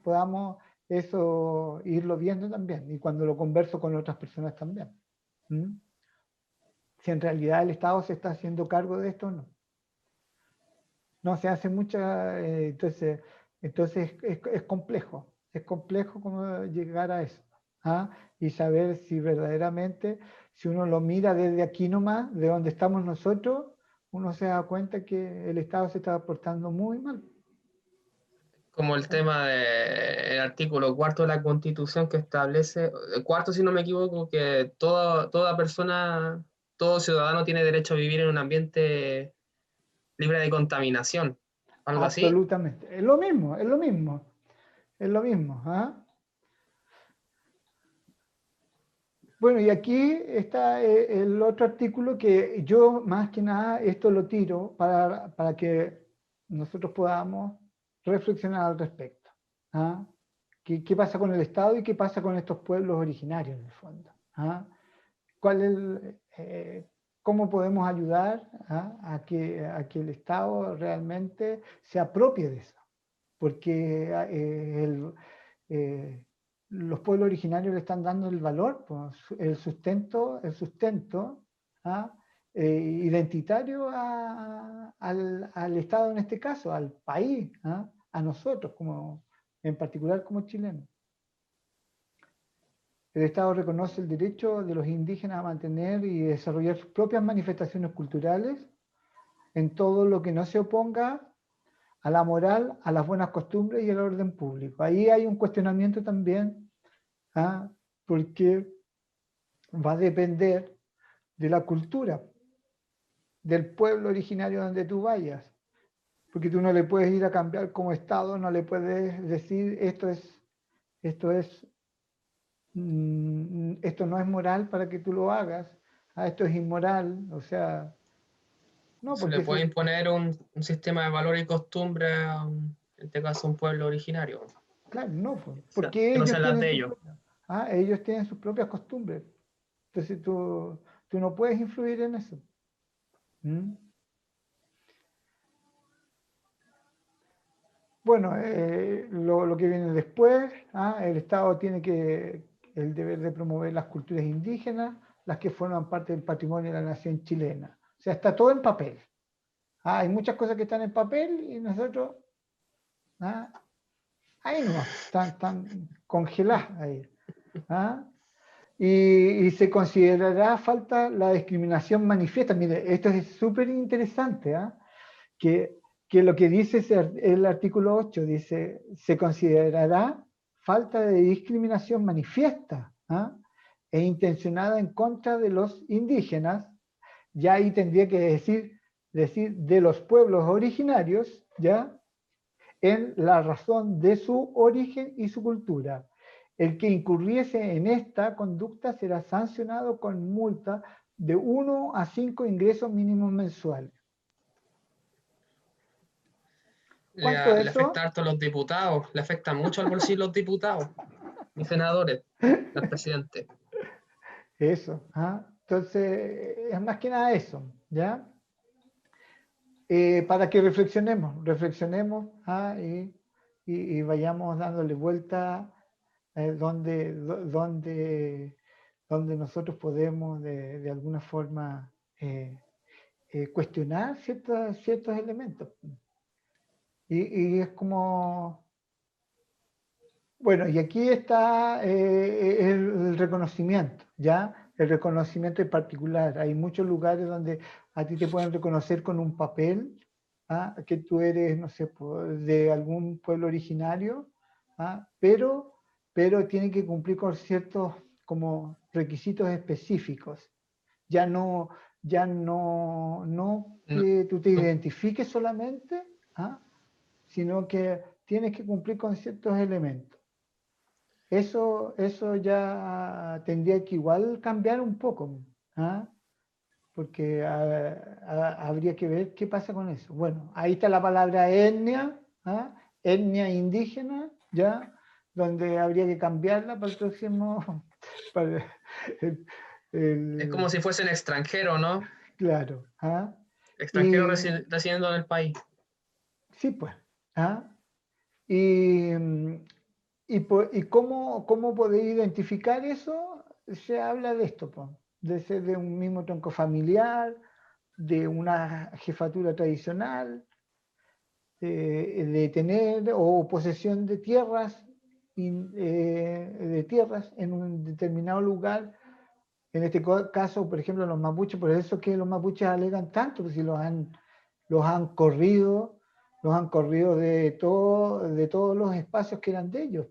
podamos eso irlo viendo también. Y cuando lo converso con otras personas también. Si en realidad el Estado se está haciendo cargo de esto o no. No se hace mucha, entonces es complejo cómo llegar a eso, ¿ah? Y saber si verdaderamente, si uno lo mira desde aquí nomás, de donde estamos nosotros, uno se da cuenta que el Estado se está portando muy mal. Como el tema del artículo 4 de la Constitución que establece, el cuarto si no me equivoco, que toda persona, todo ciudadano tiene derecho a vivir en un ambiente libre de contaminación. ¿Algo así? Absolutamente. Es lo mismo, es lo mismo, es lo mismo, ¿ah? Bueno, y aquí está el otro artículo que yo más que nada esto lo tiro para que nosotros podamos reflexionar al respecto. ¿Ah? ¿Qué pasa con el Estado y qué pasa con estos pueblos originarios en el fondo? ¿Ah? ¿Cómo podemos ayudar a que el Estado realmente se apropie de eso? Porque los pueblos originarios le están dando el valor, pues, el sustento ¿ah? Identitario al Estado en este caso, al país, ¿ah? A nosotros, en particular como chilenos. El Estado reconoce el derecho de los indígenas a mantener y desarrollar sus propias manifestaciones culturales en todo lo que no se oponga a la moral, a las buenas costumbres y al orden público. Ahí hay un cuestionamiento también, ¿ah? Porque va a depender de la cultura del pueblo originario donde tú vayas. Porque tú no le puedes ir a cambiar como Estado, no le puedes decir esto no es moral para que tú lo hagas, esto es inmoral, o sea, no, Se le porque puede imponer un sistema de valores y costumbres en este caso, a un pueblo originario. claro, no, O sea, porque que no ellos sean las tienen de ellos. ellos tienen sus propias costumbres. Entonces tú no puedes influir en eso. ¿Mm? Bueno, lo que viene después, el Estado tiene el deber de promover las culturas indígenas, las que forman parte del patrimonio de la nación chilena. O sea, está todo en papel. Hay muchas cosas que están en papel y nosotros, ahí no, están congeladas ahí. Y se considerará falta la discriminación manifiesta. Mire, esto es súper interesante, que lo que dice el artículo 8, dice, se considerará falta de discriminación manifiesta e intencionada en contra de los indígenas, ya ahí tendría que decir de los pueblos originarios, ¿ya? En la razón de su origen y su cultura. El que incurriese en esta conducta será sancionado con multa de 1 a 5 ingresos mínimos mensuales. ¿Cuánto es Le afecta eso? harto a los diputados, le afecta mucho al bolsillo los diputados y senadores, al presidente. Eso. Entonces, es más que nada eso, ¿ya? para que reflexionemos y vayamos dándole vuelta donde nosotros podemos de alguna forma cuestionar ciertos elementos. Y es como, bueno, y aquí está el reconocimiento, ¿ya? El reconocimiento en particular. Hay muchos lugares donde a ti te pueden reconocer con un papel, que tú eres, no sé, de algún pueblo originario, pero tiene que cumplir con ciertos como requisitos específicos. Ya no que tú te identifiques solamente, sino que tienes que cumplir con ciertos elementos. Eso ya tendría que igual cambiar un poco, porque habría que ver qué pasa con eso. Bueno, ahí está la palabra etnia, etnia indígena, ya, donde habría que cambiarla para el próximo. Para Es como si fuesen extranjeros, ¿no? Claro. Extranjeros residiendo en el país. Sí, pues. ¿Y cómo poder identificar eso? Se habla de esto, pues, de ser de un mismo tronco familiar, de una jefatura tradicional, de tener o posesión de tierras en un determinado lugar. En este caso, por ejemplo, los mapuches, por eso es que los mapuches alegan tanto, porque si los han corrido de todos los espacios que eran de ellos.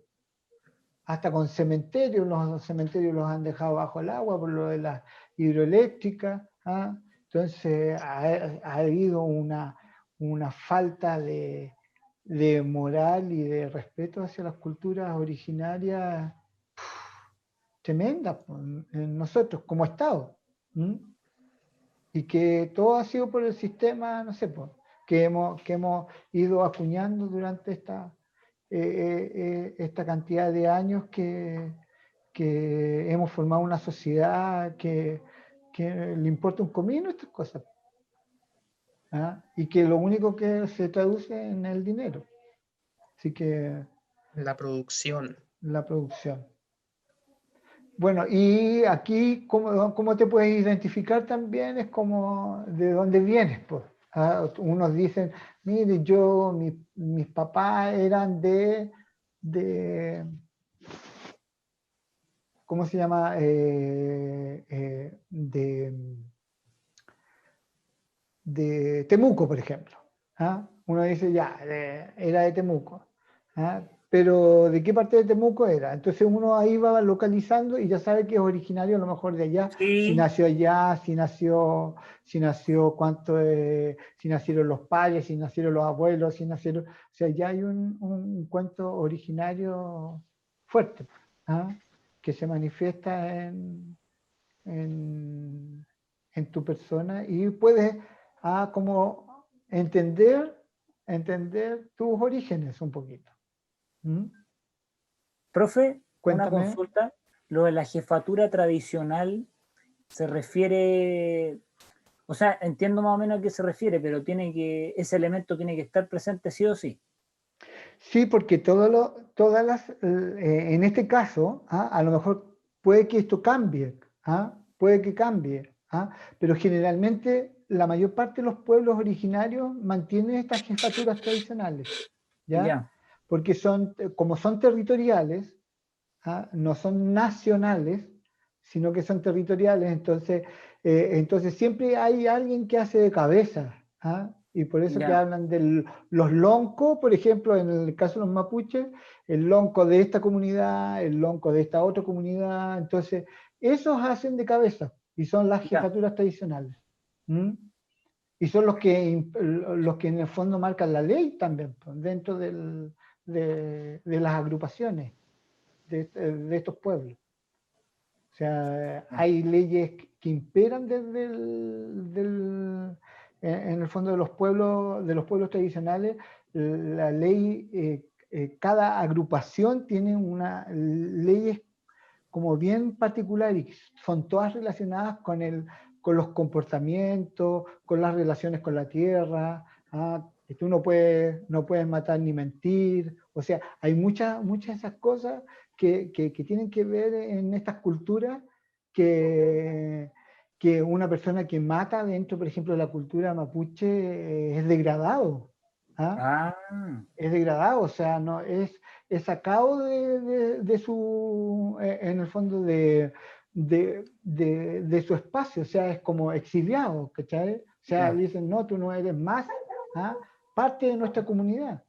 Hasta con cementerios, los cementerios los han dejado bajo el agua por lo de las hidroeléctricas. Entonces ha habido una falta de moral y de respeto hacia las culturas originarias tremenda en nosotros como Estado. Y que todo ha sido por el sistema, no sé, que hemos ido acuñando durante esta cantidad de años que hemos formado una sociedad que le importa un comino estas cosas. Y que lo único que se traduce en el dinero. Así que... La producción. La producción. Bueno, y aquí, ¿cómo te puedes identificar también? Es como de dónde vienes, pues. Unos dicen, mire, mis papás eran de ¿cómo se llama? De Temuco, por ejemplo. Uno dice, ya, era de Temuco. Pero ¿de qué parte de Temuco era? Entonces uno ahí va localizando y ya sabe que es originario a lo mejor de allá, Sí. si nació allá, si nacieron los padres, si nacieron los abuelos, o sea, ya hay un cuento originario fuerte, que se manifiesta en tu persona y puedes como entender tus orígenes un poquito. Profe, Cuéntame. una consulta. Lo de la jefatura tradicional se refiere, o sea, entiendo más o menos a qué se refiere, pero ese elemento tiene que estar presente sí o sí. Sí, porque en este caso, a lo mejor puede que esto cambie, puede que cambie, pero generalmente la mayor parte de los pueblos originarios mantienen estas jefaturas tradicionales, ¿ya? Porque como son territoriales, no son nacionales, sino que son territoriales, entonces siempre hay alguien que hace de cabeza, y por eso que hablan de los loncos, por ejemplo, en el caso de los mapuches, el lonco de esta comunidad, el lonco de esta otra comunidad, entonces esos hacen de cabeza y son las jefaturas tradicionales. Y son los que en el fondo marcan la ley también, dentro de las agrupaciones de estos pueblos. O sea, hay leyes que imperan en el fondo de los pueblos tradicionales. La ley, cada agrupación tiene leyes como bien particulares, son todas relacionadas con los comportamientos, con las relaciones con la tierra, que tú no puedes matar ni mentir. O sea, hay muchas de esas cosas que tienen que ver en estas culturas que una persona que mata dentro, por ejemplo, de la cultura mapuche es degradado. Es degradado, o sea, no es sacado de su, en el fondo, de su espacio, o sea, es como exiliado, ¿cachai? O sea, dicen, no, tú no eres más parte de nuestra comunidad.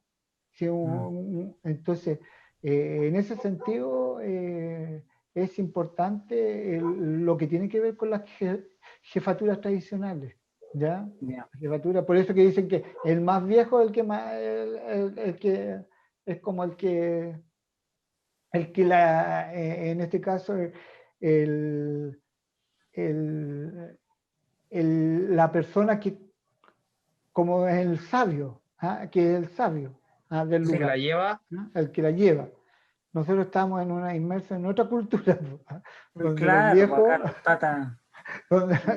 ¿Sí? Entonces, en ese sentido, es importante lo que tiene que ver con las jefaturas tradicionales. ¿Ya? Jefatura, por eso que dicen que el más viejo es el que más, el que es como el que en este caso la persona que como es el sabio, que es el sabio del lugar, ¿Se la lleva? el que la lleva. Nosotros estamos inmersos en otra cultura, donde claro, los viejos, acá los tatas.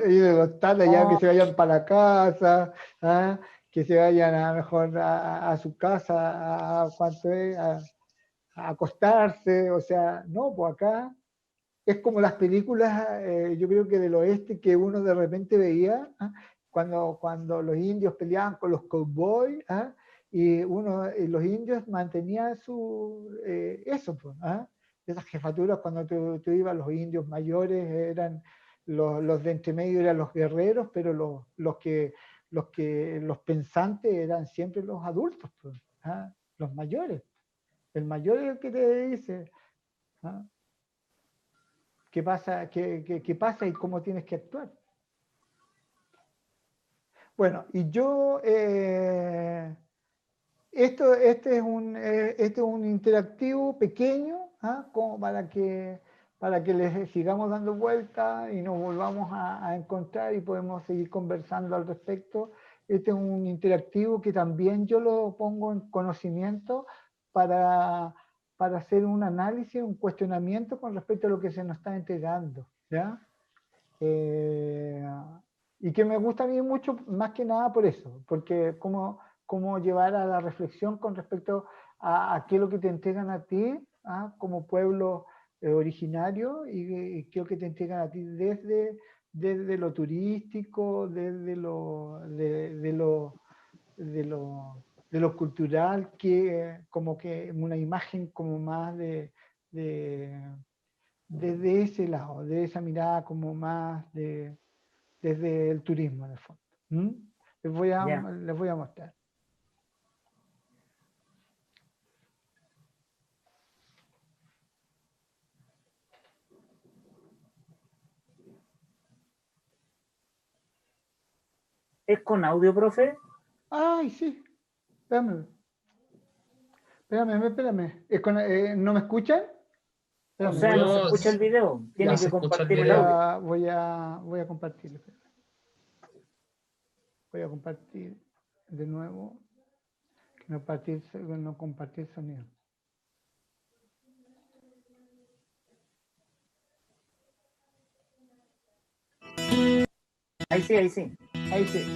y de los tatas ya que se vayan para la casa, que se vayan a mejor a su casa, a acostarse, o sea, no, pues acá es como las películas, yo creo que del oeste que uno de repente veía, cuando los indios peleaban con los cowboys, y los indios mantenían eso, pues, esas jefaturas cuando tú ibas, los indios mayores eran los de entre medio eran los guerreros, pero los pensantes eran siempre los adultos, pues, los mayores. El mayor es el que te dice qué pasa y cómo tienes que actuar. Bueno, y yo este es un interactivo pequeño, como para que les sigamos dando vueltas y nos volvamos a encontrar y podemos seguir conversando al respecto. Este es un interactivo que también yo lo pongo en conocimiento para hacer un análisis, un cuestionamiento con respecto a lo que se nos está entregando, ¿ya? Y que me gusta a mí mucho, más que nada por eso, porque cómo llevar a la reflexión con respecto a qué es lo que te entregan a ti, como pueblo originario, y qué es lo que te entregan a ti desde lo turístico, desde lo cultural, que como que una imagen como más desde ese lado, de esa mirada como más desde el turismo en el fondo. Les voy a mostrar. ¿Es con audio, profe? Ay, sí. Espérame. ¿No me escuchan? O sea, no se escucha el video. Tiene que compartir el audio. Voy a compartirlo. Voy a compartir de nuevo. No compartir sonido. Ahí sí, ahí sí. Ahí sí.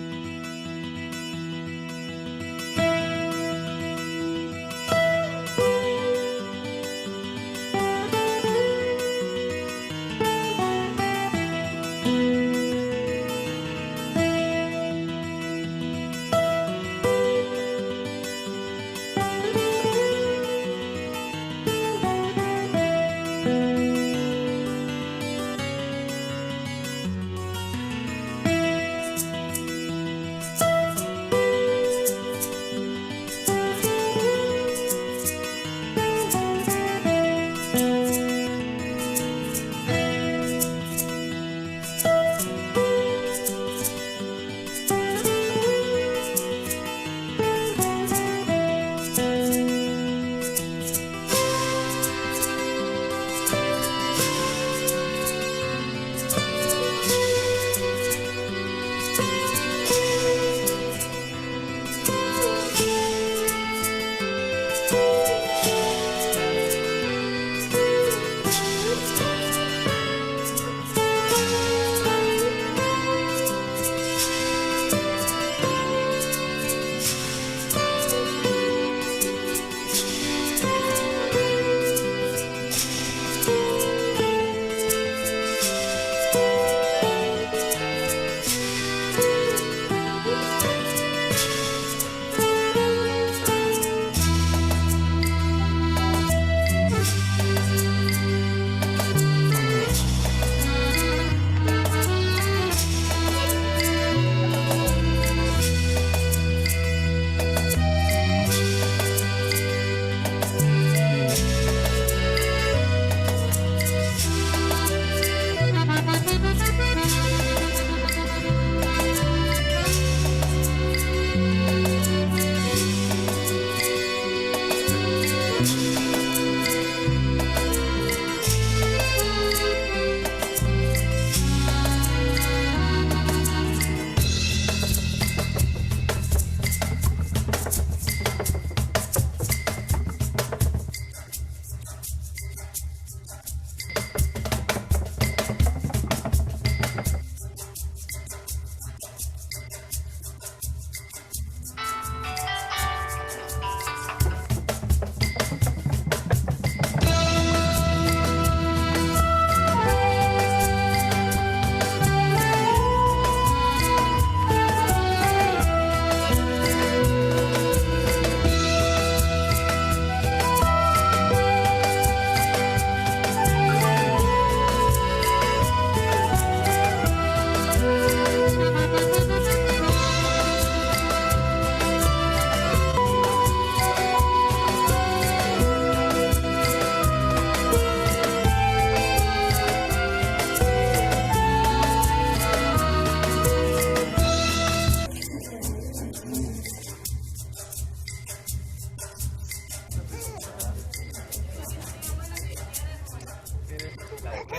¿Qué?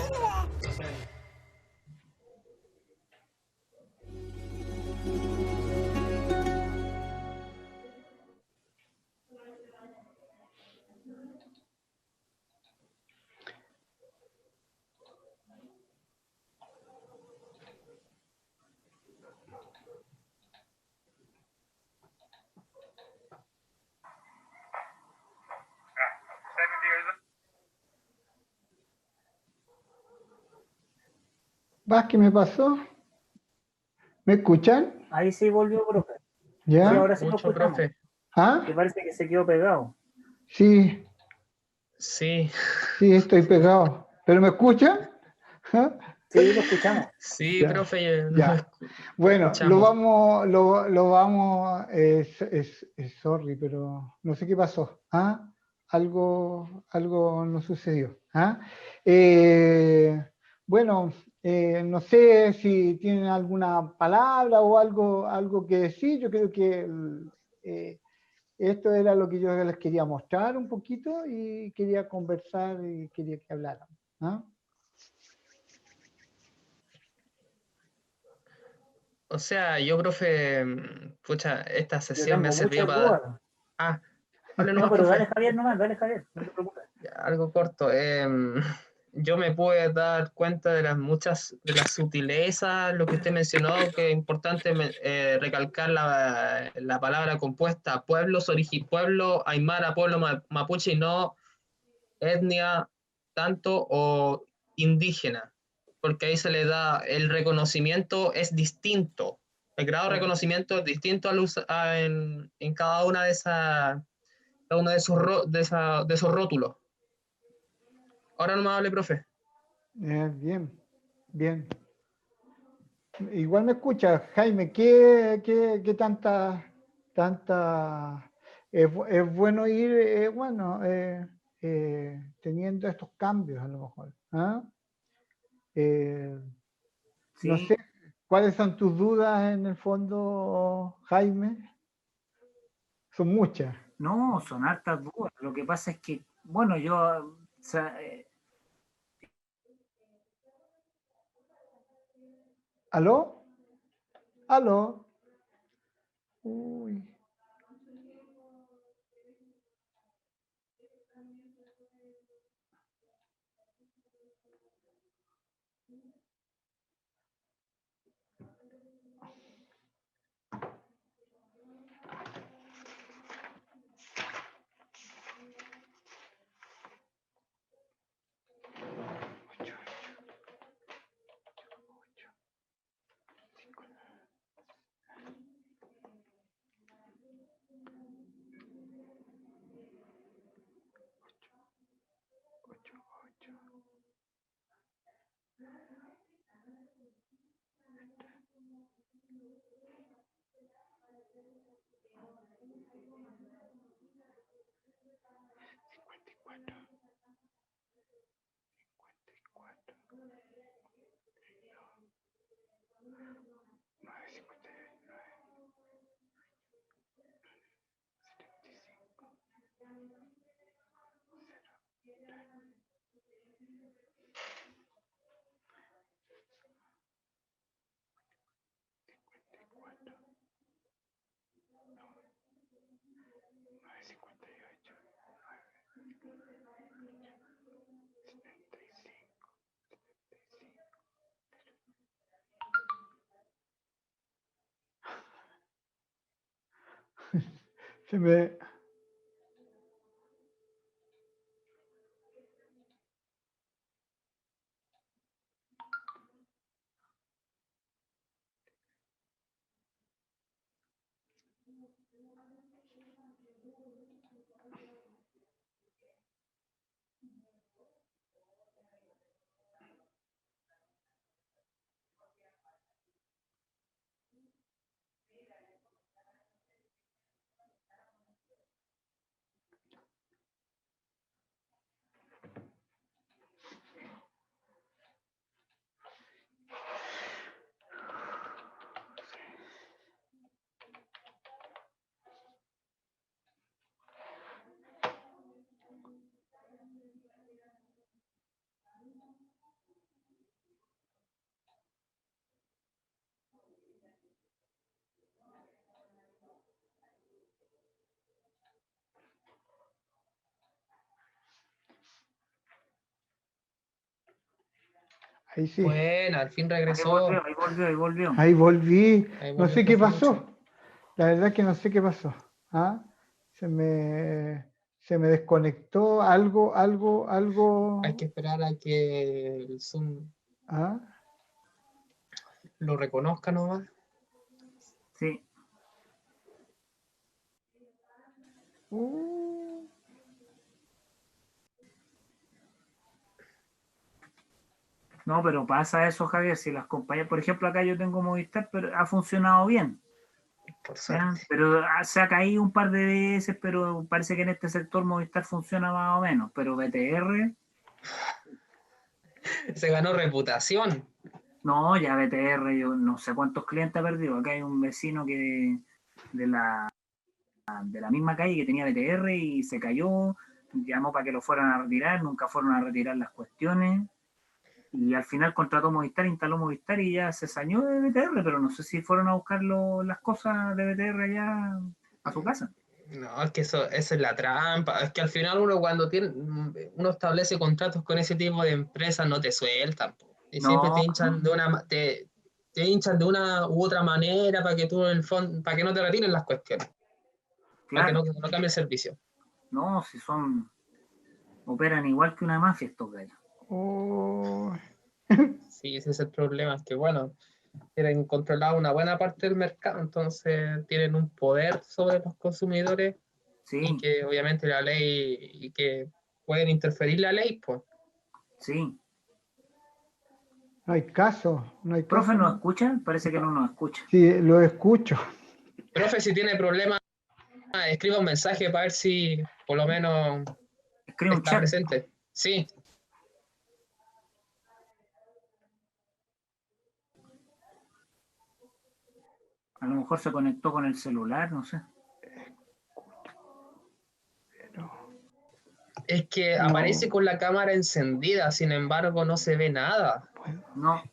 No sé. ¿Vas qué me pasó? ¿Me escuchan? Ahí sí volvió, profe. Sí, ¿Ya? ahora sí lo Mucho, escuchamos. profe. ¿Ah? Que parece que se quedó pegado. Sí, Sí, sí, estoy pegado. ¿Pero me escuchan? ¿Ah? Sí, lo escuchamos. sí, Ya, profe, ya. Bueno, escuchamos. lo vamos, sorry, pero no sé qué pasó. ¿Ah? Algo no sucedió. ¿Ah? Eh, bueno, no sé si tienen alguna palabra o algo que decir. Yo creo que eh, esto era lo que yo les quería mostrar un poquito y quería conversar y quería que hablaran. ¿Ah? O sea, yo, profe, pucha, esta Yo sesión me ha tengo servido muchas para... dudas. Ah, hable No, nomás, pero dale profe. Javier nomás, dale Javier, no te preocupes. Ya, algo corto. Yo me pude dar cuenta de de las sutilezas, lo que usted mencionó, que es importante recalcar la palabra compuesta, pueblo aymara, pueblo mapuche y no etnia tanto o indígena, porque ahí se le da el reconocimiento es distinto, el grado de reconocimiento es distinto en cada una de esas, cada uno de de esos rótulos. Ahora no me hable, profe. Bien, bien. Igual me escucha, Jaime, ¿qué tanta es bueno ir, teniendo estos cambios a lo mejor. ¿Ah? Eh, no Sí, sé, ¿cuáles son tus dudas en el fondo, Jaime? Son muchas. no, son hartas dudas. Lo que pasa es que, bueno, yo, o sea, ¿Aló? ¿Aló? Uy. Se me, Ahí sí. Bueno, al fin Ahí regresó. volvió, ahí volvió, ahí volvió. Ahí volví. Ahí No volvió sé qué Profe pasó. Lucho. La verdad que no sé qué pasó. ¿Ah? Se me desconectó algo. Hay que esperar a que el Zoom ¿Ah? lo reconozca nomás. Sí. Uh, No, pero pasa eso, Javier, si las compañías, por ejemplo, acá yo tengo Movistar, pero ha funcionado bien, Por ¿ya? suerte. Pero se ha caído un par de veces, pero parece que en este sector Movistar funciona más o menos, pero BTR, Se ganó reputación. no, ya BTR, yo no sé cuántos clientes ha perdido. Acá hay un vecino que de la misma calle que tenía BTR y se cayó, llamó para que lo fueran a retirar, nunca fueron a retirar las cuestiones. Y al final contrató Movistar, instaló Movistar y ya se sañó de BTR, pero no sé si fueron a buscar las cosas de BTR allá a su casa. No, es que esa es la trampa. Es que al final uno establece contratos con ese tipo de empresas, no te sueltan, po. Y siempre No, te hinchan de una u otra manera para que tú en el fondo, para que no te retiren las cuestiones, para que claro, no cambie el servicio. no, si operan igual que una mafia estos gallos. oh, Sí, ese es el problema, es que bueno, quieren controlar una buena parte del mercado, entonces tienen un poder sobre los consumidores y Sí, que obviamente la ley, y que pueden interferir la ley, pues. sí. no hay caso, no hay ¿Profe caso. nos escucha? Parece que no nos escucha. Sí, lo escucho. Profe, si tiene problemas, escriba un mensaje para ver si por lo menos Escribe un está chat. presente. Sí, A lo mejor se conectó con el celular, no sé. es que No aparece con la cámara encendida, sin embargo no se ve nada. puedo. No, A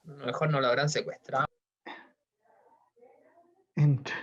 lo mejor no lo habrán secuestrado. Entra.